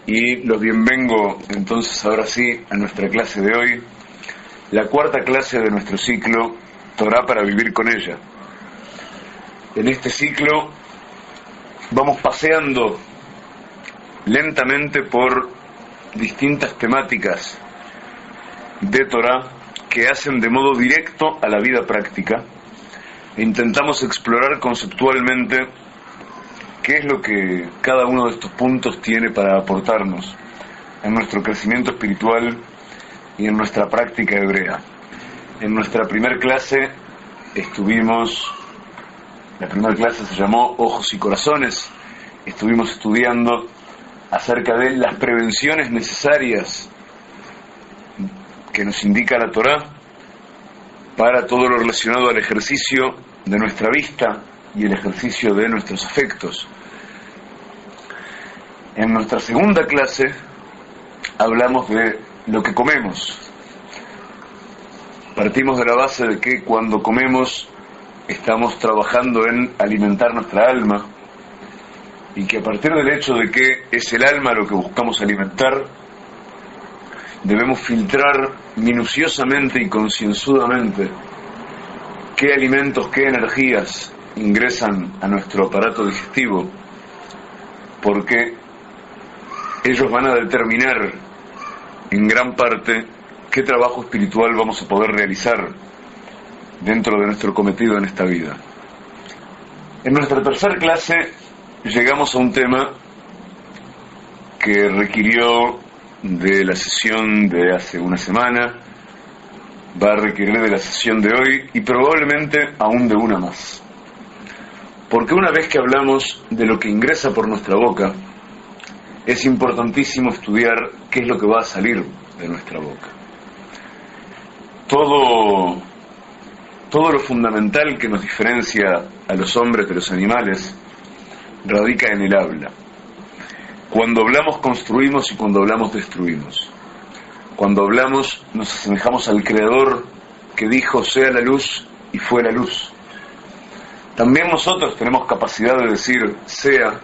y los bienvengo entonces ahora sí a nuestra clase de hoy, la cuarta clase de nuestro ciclo Torá para vivir con ella. En este ciclo vamos paseando lentamente por distintas temáticas de Torá que hacen de modo directo a la vida práctica e intentamos explorar conceptualmente qué es lo que cada uno de estos puntos tiene para aportarnos en nuestro crecimiento espiritual y en nuestra práctica hebrea. En nuestra primera clase la primera clase se llamó Ojos y Corazones. Estuvimos estudiando acerca de las prevenciones necesarias que nos indica la Torá para todo lo relacionado al ejercicio de nuestra vista y el ejercicio de nuestros afectos. En nuestra segunda clase hablamos de lo que comemos. Partimos de la base de que cuando comemos estamos trabajando en alimentar nuestra alma y que a partir del hecho de que es el alma lo que buscamos alimentar, debemos filtrar minuciosamente y concienzudamente qué alimentos, qué energías ingresan a nuestro aparato digestivo, porque ellos van a determinar en gran parte qué trabajo espiritual vamos a poder realizar dentro de nuestro cometido en esta vida. En nuestra tercera clase llegamos a un tema que requirió de la sesión de hace una semana, va a requerir de la sesión de hoy y probablemente aún de una más. Porque una vez que hablamos de lo que ingresa por nuestra boca, es importantísimo estudiar qué es lo que va a salir de nuestra boca. Todo lo fundamental que nos diferencia a los hombres de los animales radica en el habla. Cuando hablamos construimos y cuando hablamos destruimos. Cuando hablamos nos asemejamos al Creador que dijo sea la luz y fue la luz. También nosotros tenemos capacidad de decir sea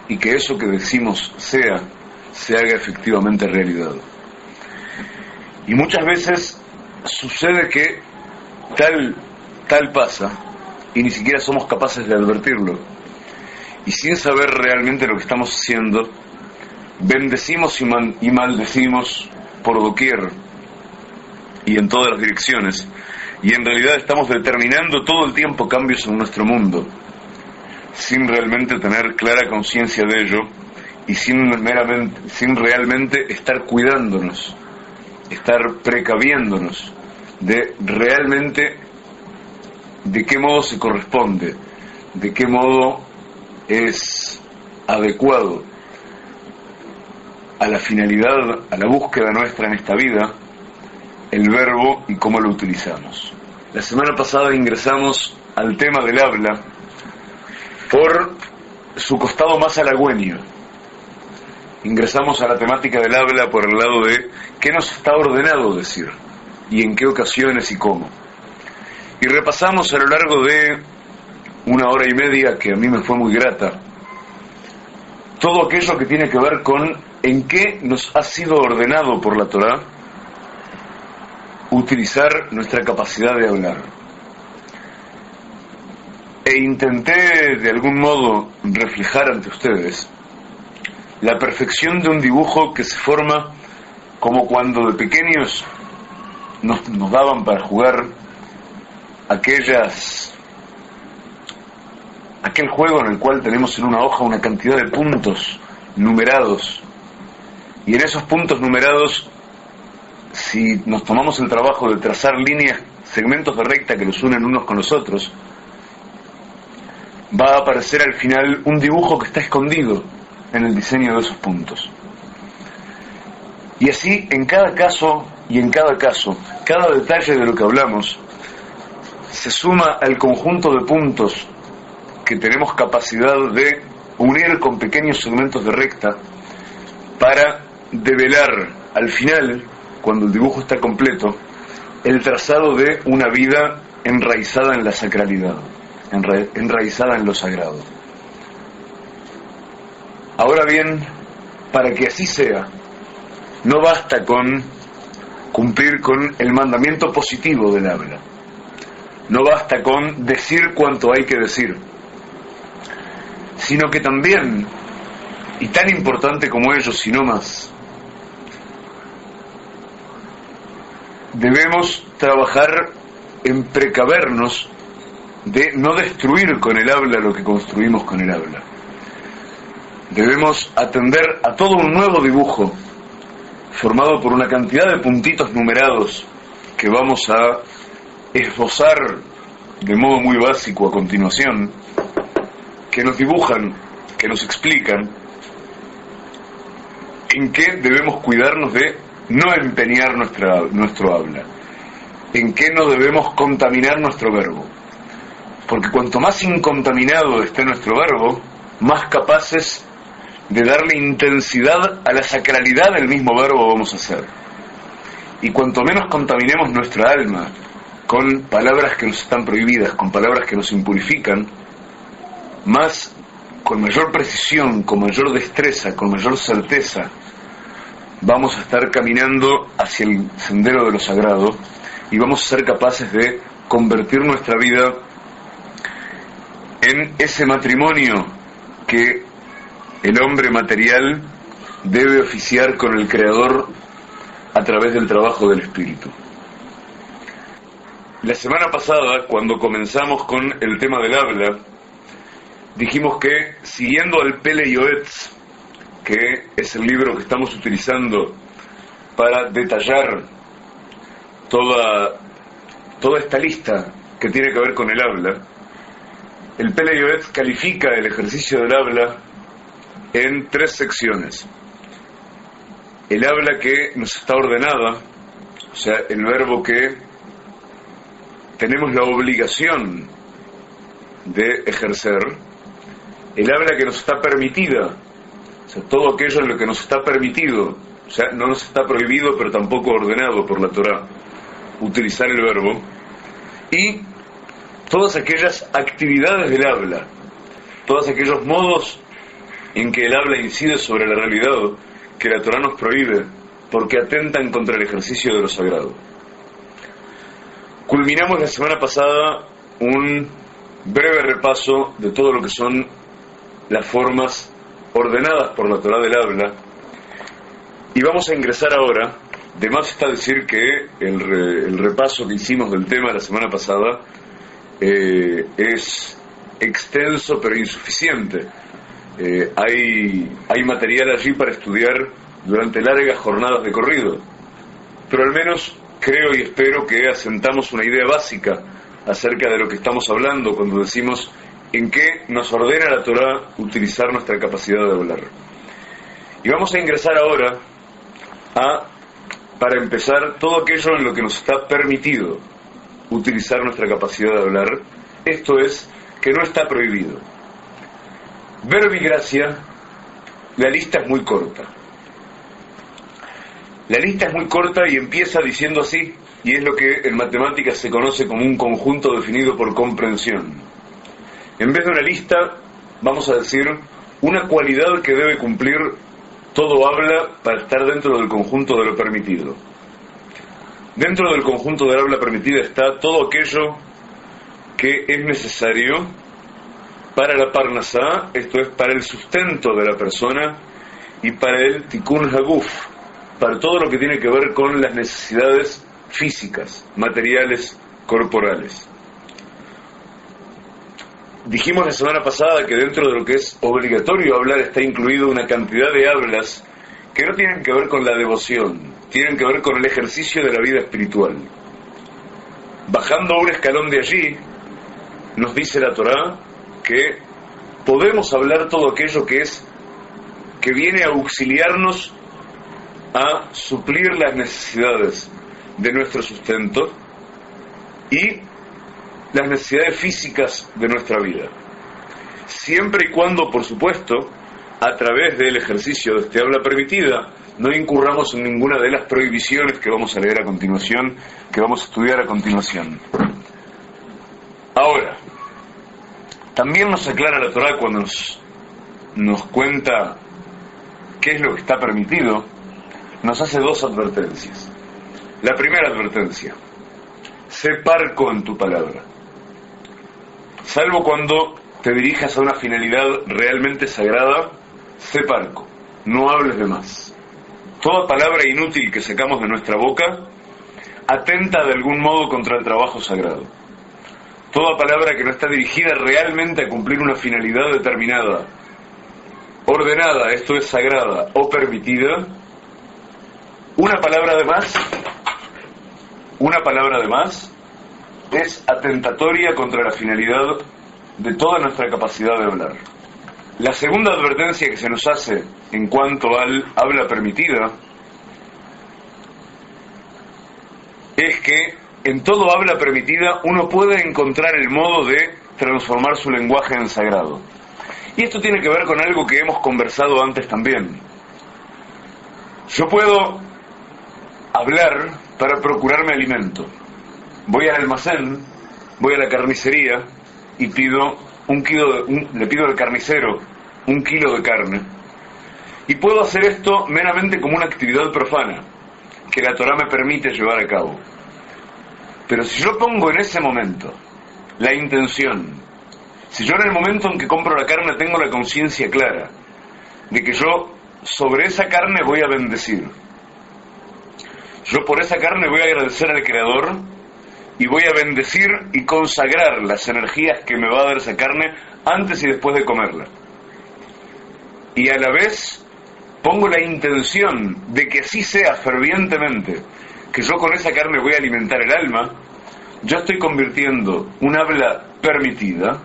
y que eso que decimos sea se haga efectivamente realidad. Y muchas veces sucede que tal pasa y ni siquiera somos capaces de advertirlo. Y sin saber realmente lo que estamos haciendo, bendecimos y maldecimos por doquier y en todas las direcciones. Y en realidad estamos determinando todo el tiempo cambios en nuestro mundo, sin realmente tener clara conciencia de ello y sin realmente estar cuidándonos, estar precaviéndonos de realmente de qué modo se corresponde, de qué modo es adecuado a la finalidad, a la búsqueda nuestra en esta vida, el verbo y cómo lo utilizamos. La semana pasada ingresamos al tema del habla por su costado más halagüeño. Ingresamos a la temática del habla por el lado de qué nos está ordenado decir y en qué ocasiones y cómo. Y repasamos a lo largo de una hora y media, que a mí me fue muy grata, todo aquello que tiene que ver con en qué nos ha sido ordenado por la Torá utilizar nuestra capacidad de hablar. E intenté de algún modo reflejar ante ustedes la perfección de un dibujo que se forma como cuando de pequeños nos daban para jugar aquel juego en el cual tenemos en una hoja una cantidad de puntos numerados, y en esos puntos numerados, si nos tomamos el trabajo de trazar líneas, segmentos de recta que los unen unos con los otros, va a aparecer al final un dibujo que está escondido en el diseño de esos puntos. Y así en cada caso, cada detalle de lo que hablamos se suma al conjunto de puntos que tenemos capacidad de unir con pequeños segmentos de recta para develar al final, cuando el dibujo está completo, el trazado de una vida enraizada en la sacralidad, enraizada en lo sagrado. Ahora bien, para que así sea. No basta con cumplir con el mandamiento positivo del habla. No basta con decir cuanto hay que decir, sino que también, y tan importante como ellos, si no más, debemos trabajar en precavernos de no destruir con el habla lo que construimos con el habla. Debemos atender a todo un nuevo dibujo formado por una cantidad de puntitos numerados que vamos a esbozar de modo muy básico a continuación, que nos dibujan, que nos explican en qué debemos cuidarnos de no empeñar nuestro habla, en qué no debemos contaminar nuestro verbo, porque cuanto más incontaminado esté nuestro verbo, más capaces de darle intensidad a la sacralidad del mismo verbo vamos a ser. Y cuanto menos contaminemos nuestra alma con palabras que nos están prohibidas, con palabras que nos impurifican, más, con mayor precisión, con mayor destreza, con mayor certeza, vamos a estar caminando hacia el sendero de lo sagrado y vamos a ser capaces de convertir nuestra vida en ese matrimonio que el hombre material debe oficiar con el Creador a través del trabajo del Espíritu. La semana pasada, cuando comenzamos con el tema del habla, dijimos que, siguiendo al Pele Yoetz, que es el libro que estamos utilizando para detallar toda esta lista que tiene que ver con el habla, el Pele Yoetz califica el ejercicio del habla en 3 secciones. El habla que nos está ordenada, o sea, el verbo que tenemos la obligación de ejercer, el habla que nos está permitida, o sea, todo aquello en lo que nos está permitido, o sea, no nos está prohibido pero tampoco ordenado por la Torá utilizar el verbo, y todas aquellas actividades del habla, todos aquellos modos en que el habla incide sobre la realidad que la Torá nos prohíbe porque atentan contra el ejercicio de lo sagrado. Culminamos la semana pasada un breve repaso de todo lo que son las formas ordenadas por la Torá del habla, y vamos a ingresar ahora. De más está decir que el repaso que hicimos del tema la semana pasada es extenso pero insuficiente. Hay material allí para estudiar durante largas jornadas de corrido, pero al menos creo y espero que asentamos una idea básica acerca de lo que estamos hablando cuando decimos en qué nos ordena la Torá utilizar nuestra capacidad de hablar. Y vamos a ingresar ahora para empezar, todo aquello en lo que nos está permitido utilizar nuestra capacidad de hablar, esto es, que no está prohibido. Verbo y gracia, la lista es muy corta. La lista es muy corta y empieza diciendo así, y es lo que en matemáticas se conoce como un conjunto definido por comprensión. En vez de una lista, vamos a decir una cualidad que debe cumplir todo habla para estar dentro del conjunto de lo permitido. Dentro del conjunto del habla permitida está todo aquello que es necesario para la parnasá, esto es, para el sustento de la persona, y para el tikkun haguf, para todo lo que tiene que ver con las necesidades físicas, materiales, corporales. Dijimos la semana pasada que dentro de lo que es obligatorio hablar está incluido una cantidad de hablas que no tienen que ver con la devoción, tienen que ver con el ejercicio de la vida espiritual. Bajando un escalón de allí, nos dice la Torá que podemos hablar todo aquello que viene a auxiliarnos a suplir las necesidades de nuestro sustento y las necesidades físicas de nuestra vida, siempre y cuando, por supuesto, a través del ejercicio de este habla permitida, no incurramos en ninguna de las prohibiciones que vamos a leer a continuación, que vamos a estudiar a continuación. Ahora, también nos aclara la Torá cuando nos cuenta qué es lo que está permitido, nos hace dos advertencias. La primera advertencia: sé parco en tu palabra. Salvo cuando te dirijas a una finalidad realmente sagrada, sé parco, no hables de más. Toda palabra inútil que sacamos de nuestra boca atenta de algún modo contra el trabajo sagrado. Toda palabra que no está dirigida realmente a cumplir una finalidad determinada, ordenada, esto es sagrada, o permitida, una palabra de más es atentatoria contra la finalidad de toda nuestra capacidad de hablar. La segunda advertencia que se nos hace en cuanto al habla permitida es que en todo habla permitida uno puede encontrar el modo de transformar su lenguaje en sagrado. Y esto tiene que ver con algo que hemos conversado antes también. Yo puedo hablar para procurarme alimento. Voy al almacén, voy a la carnicería y pido le pido al carnicero 1 kilo de carne. Y puedo hacer esto meramente como una actividad profana que la Torá me permite llevar a cabo. Pero si yo pongo en ese momento la intención, si yo en el momento en que compro la carne tengo la conciencia clara de que yo sobre esa carne voy a bendecir, yo por esa carne voy a agradecer al Creador y voy a bendecir y consagrar las energías que me va a dar esa carne antes y después de comerla. Y a la vez pongo la intención de que así sea fervientemente, que yo con esa carne voy a alimentar el alma, yo estoy convirtiendo un habla permitida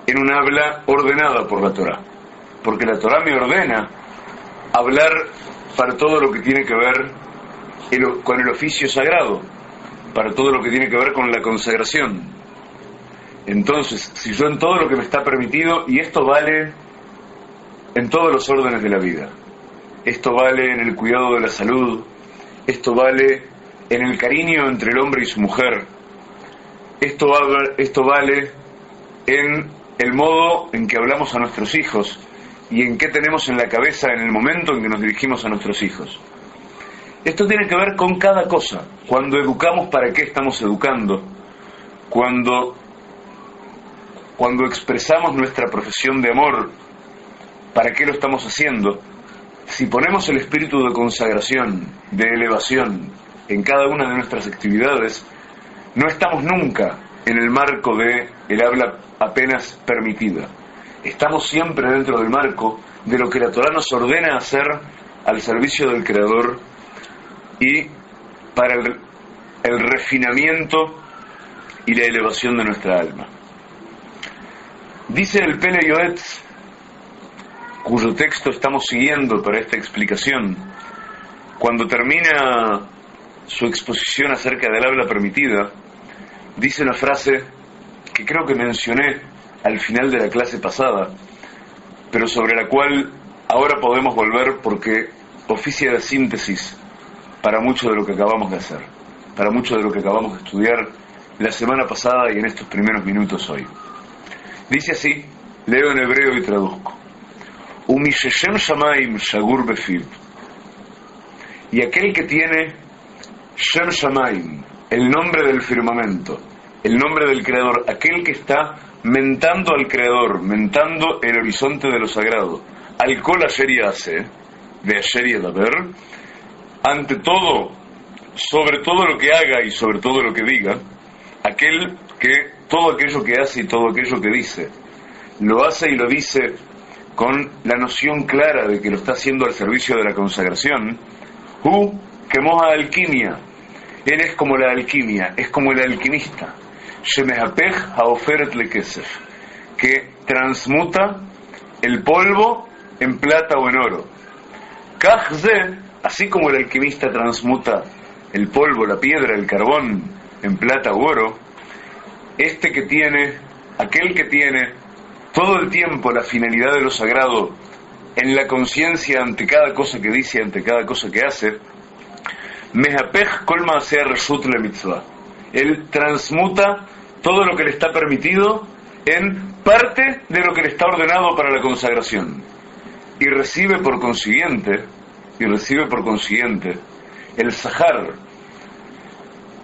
en un habla ordenada por la Torá. Porque la Torá me ordena hablar para todo lo que tiene que ver con el oficio sagrado, para todo lo que tiene que ver con la consagración. Entonces, si yo en todo lo que me está permitido, y esto vale en todos los órdenes de la vida, esto vale en el cuidado de la salud, esto vale en el cariño entre el hombre y su mujer, esto vale en el modo en que hablamos a nuestros hijos y en qué tenemos en la cabeza en el momento en que nos dirigimos a nuestros hijos. Esto tiene que ver con cada cosa. Cuando educamos, ¿para qué estamos educando? Cuando expresamos nuestra profesión de amor, ¿para qué lo estamos haciendo? Si ponemos el espíritu de consagración, de elevación, en cada una de nuestras actividades, no estamos nunca en el marco de el habla apenas permitida. Estamos siempre dentro del marco de lo que la Torá nos ordena hacer al servicio del Creador y para el refinamiento y la elevación de nuestra alma. Dice el Pele Yoetz, cuyo texto estamos siguiendo para esta explicación, cuando termina su exposición acerca del habla permitida, dice una frase que creo que mencioné al final de la clase pasada, pero sobre la cual ahora podemos volver porque oficia de síntesis para mucho de lo que acabamos de hacer, para mucho de lo que acabamos de estudiar la semana pasada y en estos primeros minutos hoy. Dice así, leo en hebreo y traduzco: Umisheshem Shamaim Shagur Befiv. Y aquel que tiene Shem Shamaim, el nombre del firmamento, el nombre del Creador, aquel que está mentando al Creador, mentando el horizonte de lo sagrado, al Kol Asher Yaseh, de Asher Yedaber, ante todo, sobre todo lo que haga y sobre todo lo que diga, aquel que todo aquello que hace y todo aquello que dice, lo hace y lo dice con la noción clara de que lo está haciendo al servicio de la consagración. Que moja alquimia, él es como la alquimia, es como el alquimista, Shemehapej haoferet lekesef, que transmuta el polvo en plata o en oro. Kachze, así como el alquimista transmuta el polvo, la piedra, el carbón en plata u oro, aquel que tiene todo el tiempo la finalidad de lo sagrado en la conciencia ante cada cosa que dice, ante cada cosa que hace, Mehapej kol maaseh reshut le mitzvah, él transmuta todo lo que le está permitido en parte de lo que le está ordenado para la consagración. y recibe por consiguiente el sahar,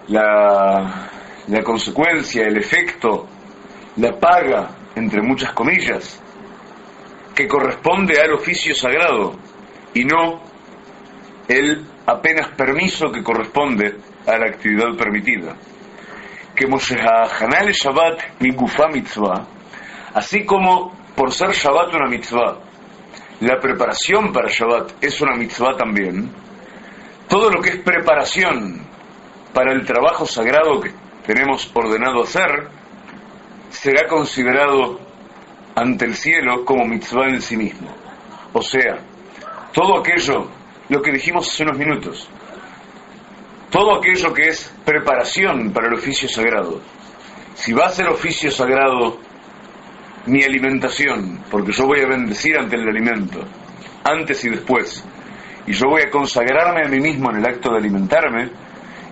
la consecuencia, el efecto, la paga, entre muchas comillas, que corresponde al oficio sagrado y no el apenas permiso que corresponde a la actividad permitida. Que Moshehahanal Shabbat mi gufa mitzvah, así como por ser Shabbat una mitzvah, la preparación para Shabbat es una mitzvah también. Todo lo que es preparación para el trabajo sagrado que tenemos ordenado hacer será considerado ante el cielo como mitzvah en sí mismo. O sea, todo aquello, lo que dijimos hace unos minutos, todo aquello que es preparación para el oficio sagrado, si va a ser oficio sagrado mi alimentación, porque yo voy a bendecir ante el alimento, antes y después, y yo voy a consagrarme a mí mismo en el acto de alimentarme,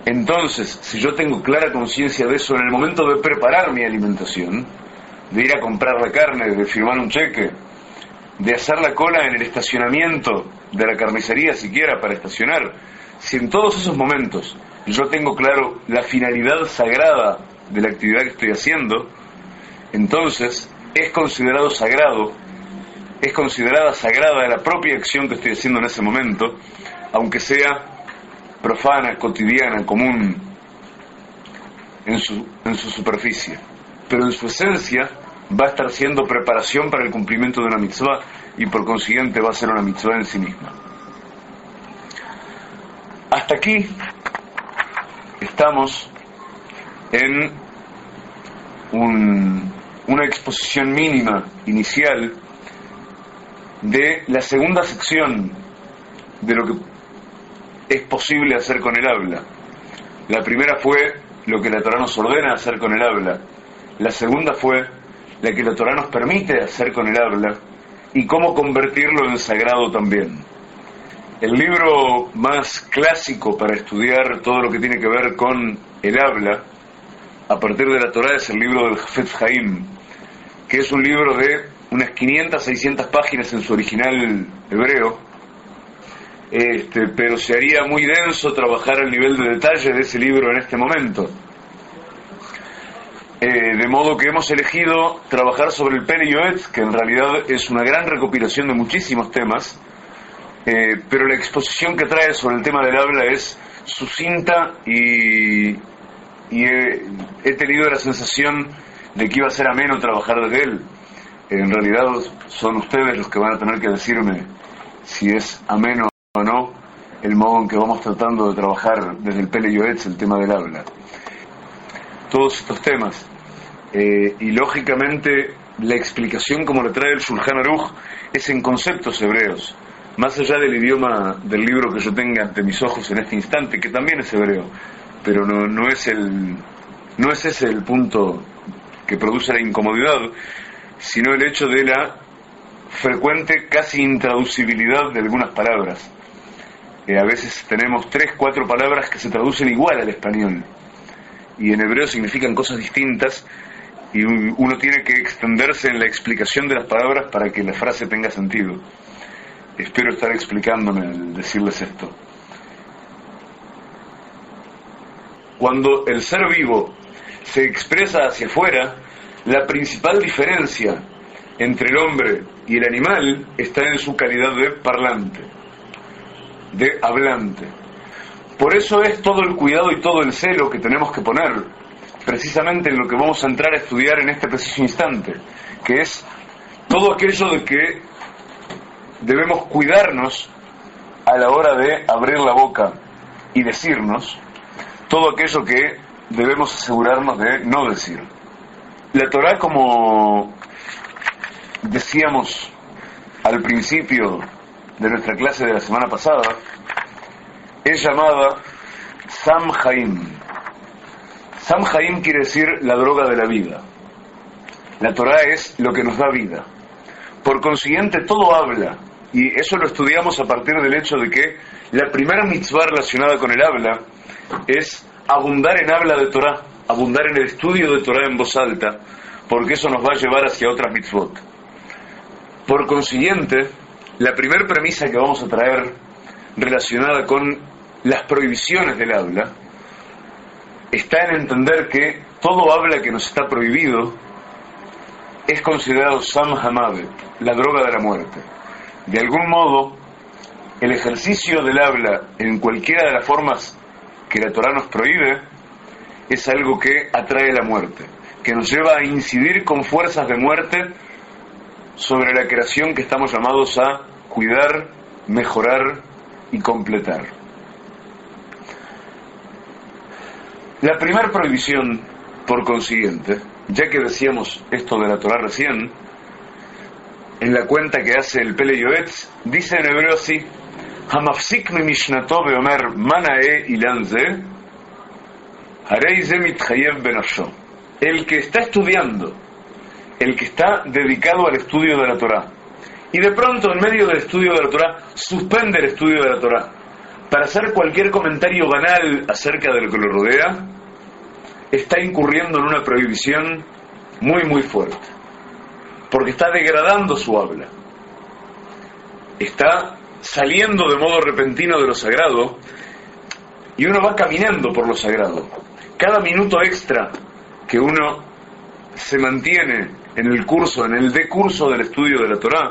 entonces, si yo tengo clara conciencia de eso en el momento de preparar mi alimentación, de ir a comprar la carne, de firmar un cheque, de hacer la cola en el estacionamiento de la carnicería siquiera para estacionar, si en todos esos momentos yo tengo claro la finalidad sagrada de la actividad que estoy haciendo, entonces es considerado sagrado, es considerada sagrada la propia acción que estoy haciendo en ese momento, aunque sea profana, cotidiana, común en su superficie, pero en su esencia va a estar siendo preparación para el cumplimiento de una mitzvah y por consiguiente va a ser una mitzvah en sí misma. Hasta aquí estamos en una exposición mínima inicial de la segunda sección de lo que es posible hacer con el habla. La primera fue lo que la Torá nos ordena hacer con el habla. La segunda fue la que la Torá nos permite hacer con el habla y cómo convertirlo en sagrado también. El libro más clásico para estudiar todo lo que tiene que ver con el habla a partir de la Torá es el libro del Hafetz Haim, que es un libro de unas 500, 600 páginas en su original hebreo, pero se haría muy denso trabajar al nivel de detalle de ese libro en este momento. De modo que hemos elegido trabajar sobre el Pele Yoetz, que en realidad es una gran recopilación de muchísimos temas, pero la exposición que trae sobre el tema del habla es sucinta y he tenido la sensación de que iba a ser ameno trabajar desde él. En realidad son ustedes los que van a tener que decirme si es ameno o no el modo en que vamos tratando de trabajar desde el Pele Yoetz el tema del habla. Todos estos temas y lógicamente la explicación como lo trae el Shulchan Aruch es en conceptos hebreos, más allá del idioma del libro que yo tenga ante mis ojos en este instante, que también es hebreo, pero no es ese el punto que produce la incomodidad, sino el hecho de la frecuente casi intraducibilidad de algunas palabras. A veces tenemos 3, 4 palabras que se traducen igual al español y en hebreo significan cosas distintas y uno tiene que extenderse en la explicación de las palabras para que la frase tenga sentido. Espero estar explicándome al decirles esto. Cuando el ser vivo se expresa hacia afuera, la principal diferencia entre el hombre y el animal está en su calidad de parlante, de hablante. Por eso es todo el cuidado y todo el celo que tenemos que poner precisamente en lo que vamos a entrar a estudiar en este preciso instante, que es todo aquello de que debemos cuidarnos a la hora de abrir la boca y decirnos, todo aquello que debemos asegurarnos de no decir. La Torá, como decíamos al principio de nuestra clase de la semana pasada, es llamada Sam Haim. Sam Haim quiere decir la droga de la vida. La Torá es lo que nos da vida. Por consiguiente, todo habla, y eso lo estudiamos a partir del hecho de que la primera mitzvah relacionada con el habla es abundar en habla de Torá, abundar en el estudio de Torá en voz alta, porque eso nos va a llevar hacia otras mitzvot. Por consiguiente, La primera premisa que vamos a traer relacionada con las prohibiciones del habla está en entender que todo habla que nos está prohibido es considerado Sam Hamavet, la droga de la muerte. De algún modo, el ejercicio del habla en cualquiera de las formas que la Torá nos prohíbe es algo que atrae la muerte, que nos lleva a incidir con fuerzas de muerte sobre la creación que estamos llamados a cuidar, mejorar y completar. La primera prohibición, por consiguiente, ya que decíamos esto de la Torá recién, en la cuenta que hace el Pele Yoetz, dice en hebreo así: Hamafsik mi mishnato veomer manae ilan ze, harei ze mitchayev benafsho. El que está estudiando, el que está dedicado al estudio de la Torá, y de pronto en medio del estudio de la Torá suspende el estudio de la Torá para hacer cualquier comentario banal acerca de lo que lo rodea, está incurriendo en una prohibición muy muy fuerte, porque está degradando su habla, está saliendo de modo repentino de lo sagrado, y uno va caminando por lo sagrado. Cada minuto extra que uno se mantiene en el curso, en el decurso del estudio de la Torá,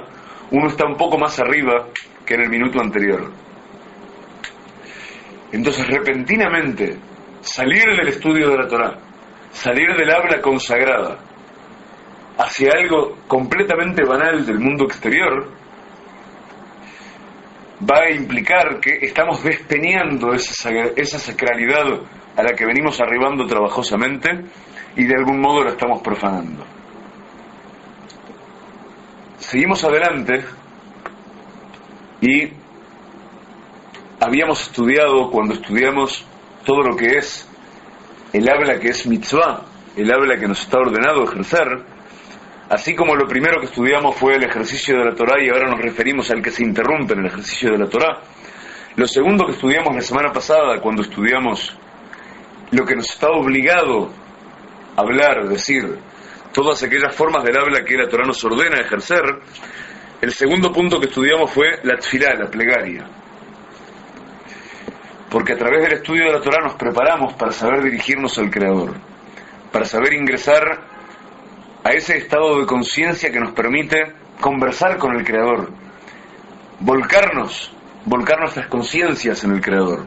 uno está un poco más arriba que en el minuto anterior. Entonces, repentinamente, salir del estudio de la Torá, salir del habla consagrada hacia algo completamente banal del mundo exterior, va a implicar que estamos despeñando esa sacralidad a la que venimos arribando trabajosamente, y de algún modo la estamos profanando. Seguimos adelante y habíamos estudiado, cuando estudiamos todo lo que es el habla que es mitzvah, el habla que nos está ordenado ejercer, así como lo primero que estudiamos fue el ejercicio de la Torá, y ahora nos referimos al que se interrumpe en el ejercicio de la Torá. Lo segundo que estudiamos la semana pasada, cuando estudiamos lo que nos está obligado a hablar, decir, todas aquellas formas del habla que la Torá nos ordena ejercer, el segundo punto que estudiamos fue la tfilá, la plegaria. Porque a través del estudio de la Torá nos preparamos para saber dirigirnos al Creador, para saber ingresar a ese estado de conciencia que nos permite conversar con el Creador, volcar nuestras conciencias en el Creador.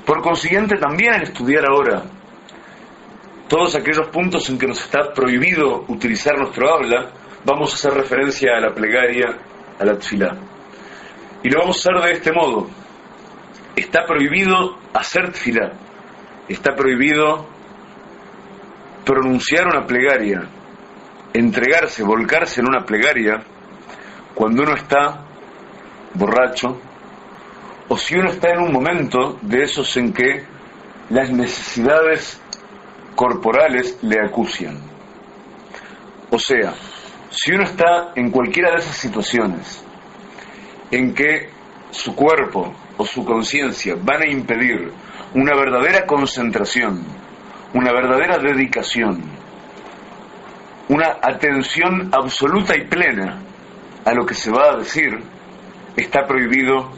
Por consiguiente, también al estudiar ahora todos aquellos puntos en que nos está prohibido utilizar nuestro habla, vamos a hacer referencia a la plegaria, a la tfilá. Y lo vamos a hacer de este modo. Está prohibido hacer tfilá, está prohibido pronunciar una plegaria, entregarse, volcarse en una plegaria cuando uno está borracho, o si uno está en un momento de esos en que las necesidades corporales le acucian. O sea, si uno está en cualquiera de esas situaciones en que su cuerpo o su conciencia van a impedir una verdadera concentración, una verdadera dedicación, una atención absoluta y plena a lo que se va a decir, está prohibido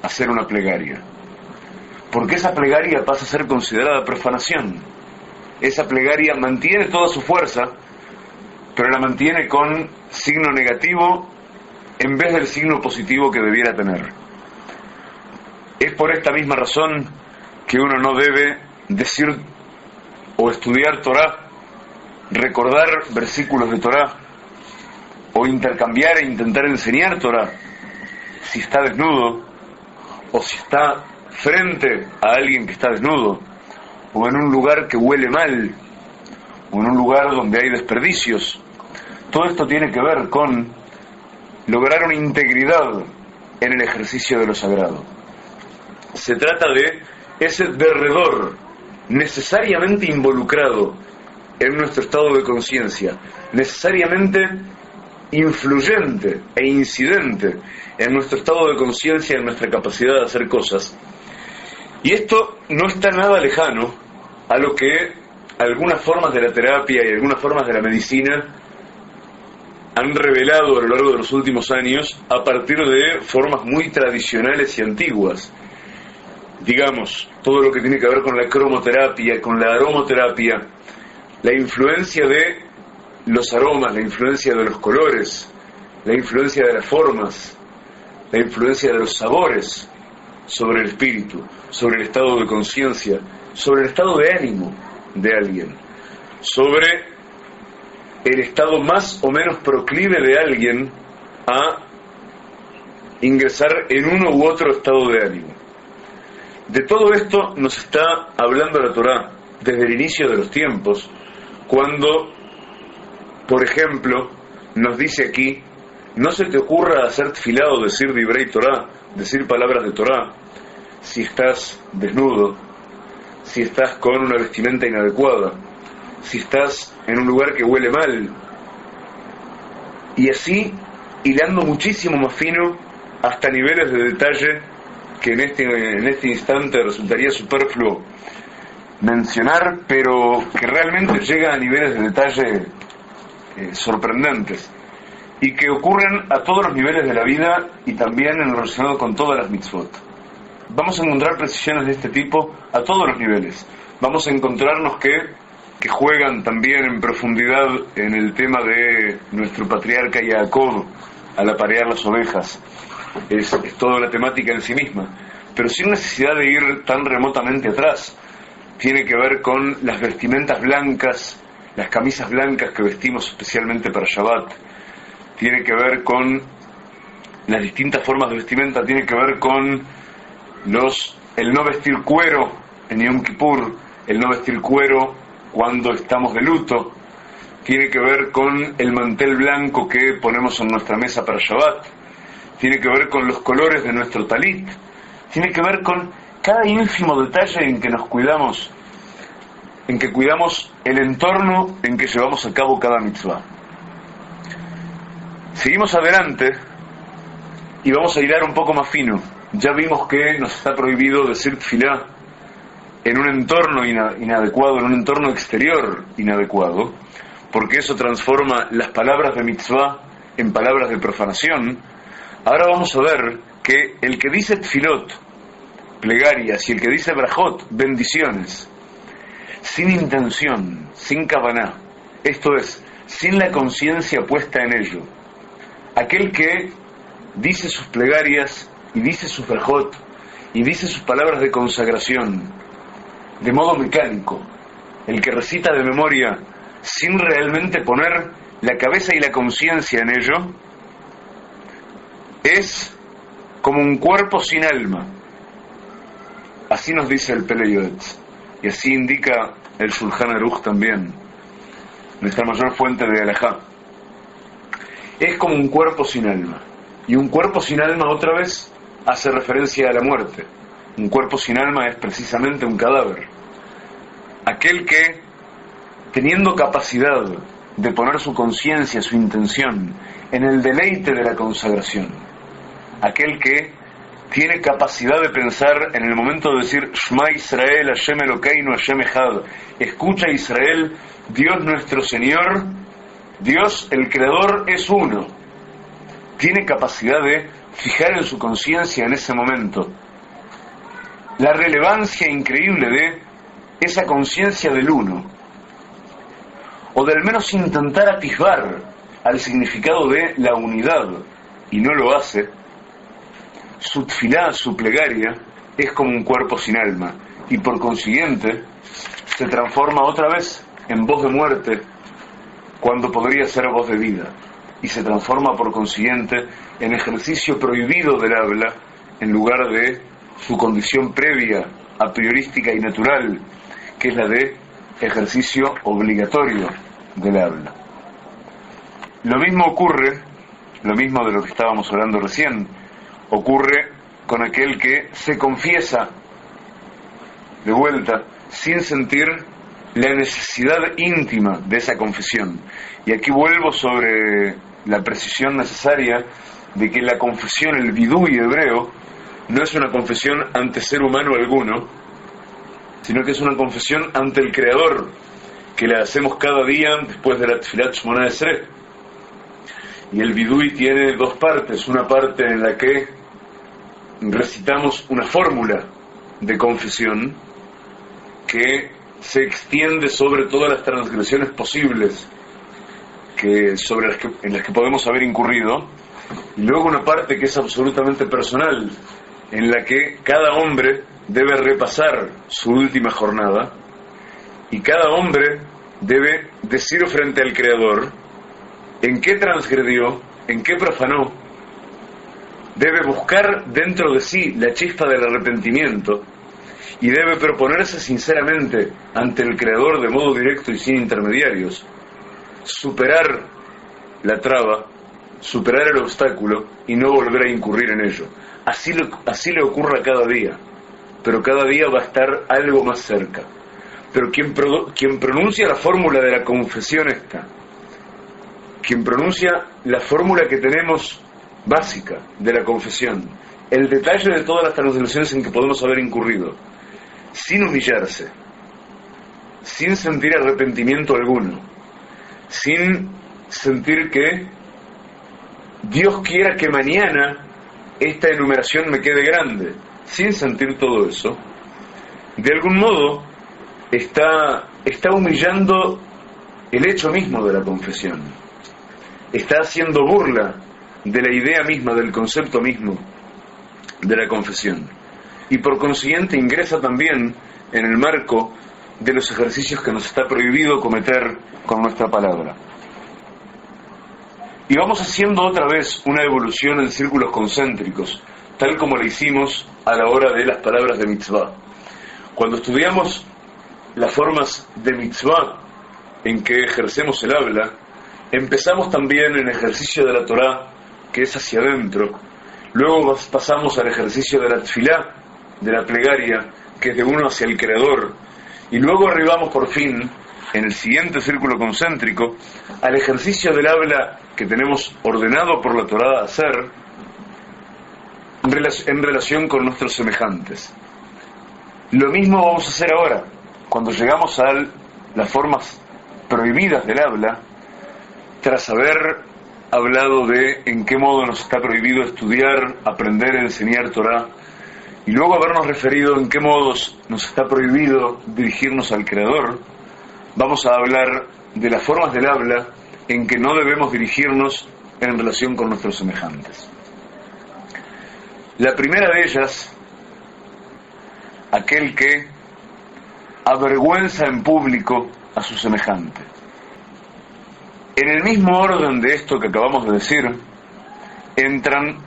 hacer una plegaria. Porque esa plegaria pasa a ser considerada profanación. Esa plegaria mantiene toda su fuerza, pero la mantiene con signo negativo en vez del signo positivo que debiera tener. Es por esta misma razón que uno no debe decir o estudiar Torá, recordar versículos de Torá, o intercambiar e intentar enseñar Torá si está desnudo, o si está frente a alguien que está desnudo, o en un lugar que huele mal, o en un lugar donde hay desperdicios. Todo esto tiene que ver con lograr una integridad en el ejercicio de lo sagrado. Se trata de ese derredor necesariamente involucrado en nuestro estado de conciencia, necesariamente influyente e incidente en nuestro estado de conciencia, en nuestra capacidad de hacer cosas. Y esto no está nada lejano a lo que algunas formas de la terapia y algunas formas de la medicina han revelado a lo largo de los últimos años a partir de formas muy tradicionales y antiguas. Digamos, todo lo que tiene que ver con la cromoterapia, con la aromoterapia, la influencia de los aromas, la influencia de los colores, la influencia de las formas, la influencia de los sabores sobre el espíritu, sobre el estado de conciencia, sobre el estado de ánimo de alguien, sobre el estado más o menos proclive de alguien a ingresar en uno u otro estado de ánimo. De todo esto nos está hablando la Torá desde el inicio de los tiempos, cuando, por ejemplo, nos dice aquí: no se te ocurra hacer tefilá o decir divrei Torá, decir palabras de Torá, si estás desnudo, si estás con una vestimenta inadecuada, si estás en un lugar que huele mal, y así hilando muchísimo más fino hasta niveles de detalle que en este instante resultaría superfluo mencionar, pero que realmente llega a niveles de detalle sorprendentes y que ocurren a todos los niveles de la vida y también en lo relacionado con todas las mitzvot. Vamos a encontrar precisiones de este tipo a todos los niveles. Vamos a encontrarnos que juegan también en profundidad en el tema de nuestro patriarca Jacob al aparear las ovejas. Es toda la temática en sí misma, pero sin necesidad de ir tan remotamente atrás. Tiene que ver con las vestimentas blancas, las camisas blancas que vestimos especialmente para Shabbat. Tiene que ver con las distintas formas de vestimenta, tiene que ver con el no vestir cuero en Yom Kippur, el no vestir cuero cuando estamos de luto, tiene que ver con el mantel blanco que ponemos en nuestra mesa para Shabbat, tiene que ver con los colores de nuestro talit, tiene que ver con cada ínfimo detalle en que nos cuidamos, en que cuidamos el entorno en que llevamos a cabo cada mitzvah. Seguimos adelante y vamos a hilar un poco más fino. Ya vimos que nos está prohibido decir tefilá en un entorno inadecuado, en un entorno exterior inadecuado, porque eso transforma las palabras de mitzvah en palabras de profanación. Ahora vamos a ver que el que dice tefilot, plegarias, y el que dice brajot, bendiciones, sin intención, sin kavaná, esto es, sin la conciencia puesta en ello, aquel que dice sus plegarias y dice sus brajot y dice sus palabras de consagración de modo mecánico, el que recita de memoria sin realmente poner la cabeza y la conciencia en ello, es como un cuerpo sin alma. Así nos dice el Pele Yoetz, y así indica el Shulchan Aruch también, nuestra mayor fuente de halajá. Es como un cuerpo sin alma, y un cuerpo sin alma otra vez hace referencia a la muerte. Un cuerpo sin alma es precisamente un cadáver. Aquel que, teniendo capacidad de poner su conciencia, su intención en el deleite de la consagración, aquel que tiene capacidad de pensar en el momento de decir Shema Israel, Hashem Elokeinu, Hashem Echad, escucha Israel, Dios nuestro Señor, Dios el Creador es uno, tiene capacidad de fijar en su conciencia en ese momento la relevancia increíble de esa conciencia del uno, o de al menos intentar atisbar al significado de la unidad, y no lo hace. Su tefilá, su plegaria, es como un cuerpo sin alma, y por consiguiente se transforma otra vez en voz de muerte cuando podría ser voz de vida, y se transforma por consiguiente en ejercicio prohibido del habla en lugar de su condición previa, a priorística y natural, que es la de ejercicio obligatorio del habla. Lo mismo ocurre, lo mismo de lo que estábamos hablando recién, ocurre con aquel que se confiesa de vuelta sin sentir la necesidad íntima de esa confesión. Y aquí vuelvo sobre la precisión necesaria de que la confesión, el vidui hebreo, no es una confesión ante ser humano alguno, sino que es una confesión ante el Creador, que la hacemos cada día después de la Tefilat Shmona Esrei. Y el vidui tiene dos partes, una parte en la que recitamos una fórmula de confesión que se extiende sobre todas las transgresiones posibles en las que podemos haber incurrido, y luego una parte que es absolutamente personal, en la que cada hombre debe repasar su última jornada, y cada hombre debe decir frente al Creador en qué transgredió, en qué profanó, debe buscar dentro de sí la chispa del arrepentimiento, y debe proponerse sinceramente ante el Creador de modo directo y sin intermediarios, superar la traba, superar el obstáculo y no volver a incurrir en ello. Así le ocurra cada día, pero cada día va a estar algo más cerca. Pero quien pronuncia la fórmula de la confesión esta, quien pronuncia la fórmula que tenemos básica de la confesión, el detalle de todas las transgresiones en que podemos haber incurrido, sin humillarse, sin sentir arrepentimiento alguno, sin sentir que Dios quiera que mañana esta enumeración me quede grande, sin sentir todo eso, de algún modo está humillando el hecho mismo de la confesión, está haciendo burla de la idea misma, del concepto mismo de la confesión, y por consiguiente ingresa también en el marco de los ejercicios que nos está prohibido cometer con nuestra palabra. Y vamos haciendo otra vez una evolución en círculos concéntricos, tal como la hicimos a la hora de las palabras de mitzvah. Cuando estudiamos las formas de mitzvah en que ejercemos el habla, empezamos también en el ejercicio de la Torá, que es hacia adentro. Luego pasamos al ejercicio de la tefilá, de la plegaria, que es de uno hacia el Creador. Y luego arribamos por fin, en el siguiente círculo concéntrico, al ejercicio del habla que tenemos ordenado por la Torá hacer en relación con nuestros semejantes. Lo mismo vamos a hacer ahora, cuando llegamos a las formas prohibidas del habla, tras haber hablado de en qué modo nos está prohibido estudiar, aprender, enseñar Torá, y luego habernos referido en qué modos nos está prohibido dirigirnos al Creador. Vamos a hablar de las formas del habla en que no debemos dirigirnos en relación con nuestros semejantes. La primera de ellas, aquel que avergüenza en público a su semejante. En el mismo orden de esto que acabamos de decir, entran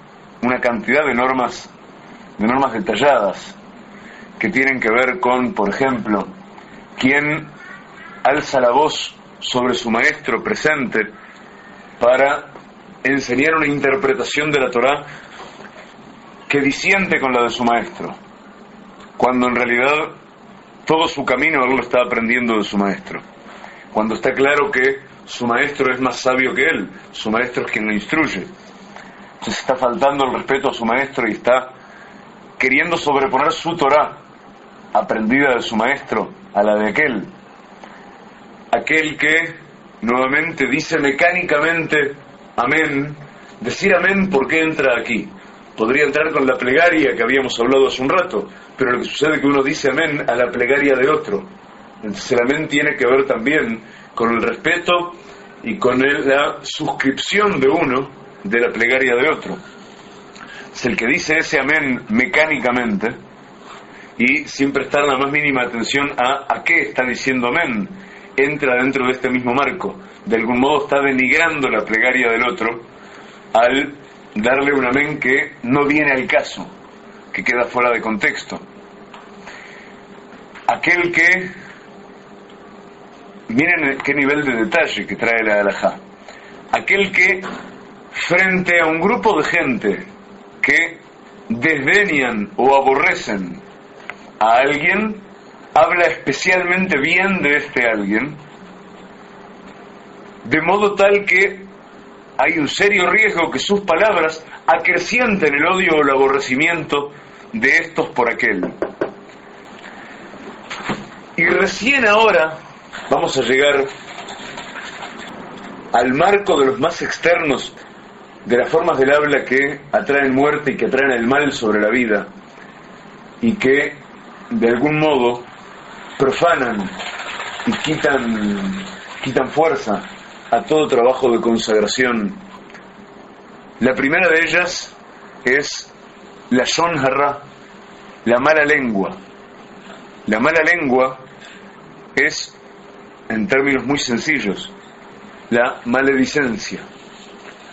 una cantidad de normas detalladas que tienen que ver con, por ejemplo, quién alza la voz sobre su maestro presente para enseñar una interpretación de la Torá que disiente con la de su maestro, cuando en realidad todo su camino él lo está aprendiendo de su maestro, cuando está claro que su maestro es más sabio que él, su maestro es quien lo instruye. Entonces está faltando el respeto a su maestro y está queriendo sobreponer su Torá aprendida de su maestro a la de aquel que nuevamente dice mecánicamente amén. Decir amén, ¿por qué entra aquí? Podría entrar con la plegaria que habíamos hablado hace un rato, pero lo que sucede es que uno dice amén a la plegaria de otro. Entonces el amén tiene que ver también con el respeto y con la suscripción de uno de la plegaria de otro. Es el que dice ese amén mecánicamente y sin prestar la más mínima atención a qué está diciendo amén, entra dentro de este mismo marco. De algún modo está denigrando la plegaria del otro al darle un amén que no viene al caso, que queda fuera de contexto. Aquel que, miren qué nivel de detalle que trae la halajá, aquel que frente a un grupo de gente que desdeñan o aborrecen a alguien, habla especialmente bien de este alguien, de modo tal que hay un serio riesgo que sus palabras acrecienten el odio o el aborrecimiento de estos por aquel. Y recién ahora vamos a llegar al marco de los más externos de las formas del habla que atraen muerte y que atraen el mal sobre la vida y que de algún modo profanan y quitan fuerza a todo trabajo de consagración. La primera de ellas es la Lashon Hara, la mala lengua. La mala lengua es, en términos muy sencillos, la maledicencia,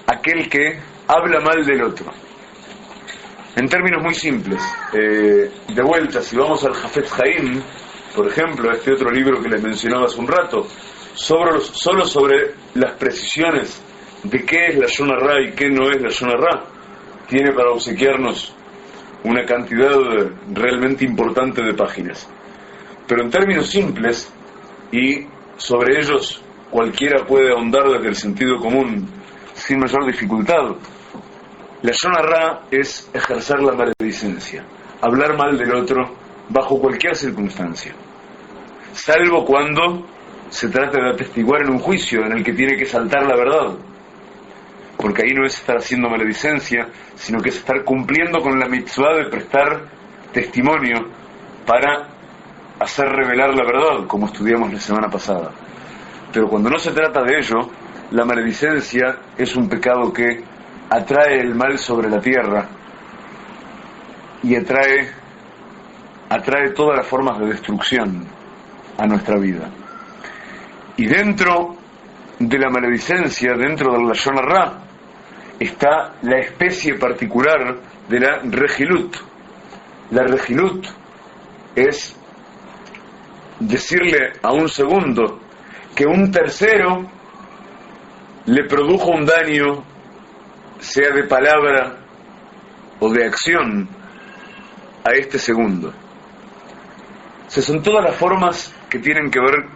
aquel que habla mal del otro. En términos muy simples, de vuelta, si vamos al Hafetz Haim, por ejemplo, este otro libro que les mencionaba hace un rato, solo sobre las precisiones de qué es la Lashon Hara y qué no es la Lashon Hara, tiene para obsequiarnos una cantidad realmente importante de páginas. Pero en términos simples, y sobre ellos cualquiera puede ahondar desde el sentido común sin mayor dificultad, la Lashon Hara es ejercer la maledicencia, hablar mal del otro bajo cualquier circunstancia, salvo cuando se trata de atestiguar en un juicio en el que tiene que saltar la verdad, porque ahí no es estar haciendo maledicencia, sino que es estar cumpliendo con la mitzvah de prestar testimonio para hacer revelar la verdad, como estudiamos la semana pasada. Pero cuando no se trata de ello, la maledicencia es un pecado que atrae el mal sobre la tierra y atrae todas las formas de destrucción a nuestra vida. Y dentro de la maledicencia, dentro de la Lashon Hara, está la especie particular de la Rejilut. La Rejilut es decirle a un segundo que un tercero le produjo un daño, sea de palabra o de acción, a este segundo. O sea, son todas las formas que tienen que ver,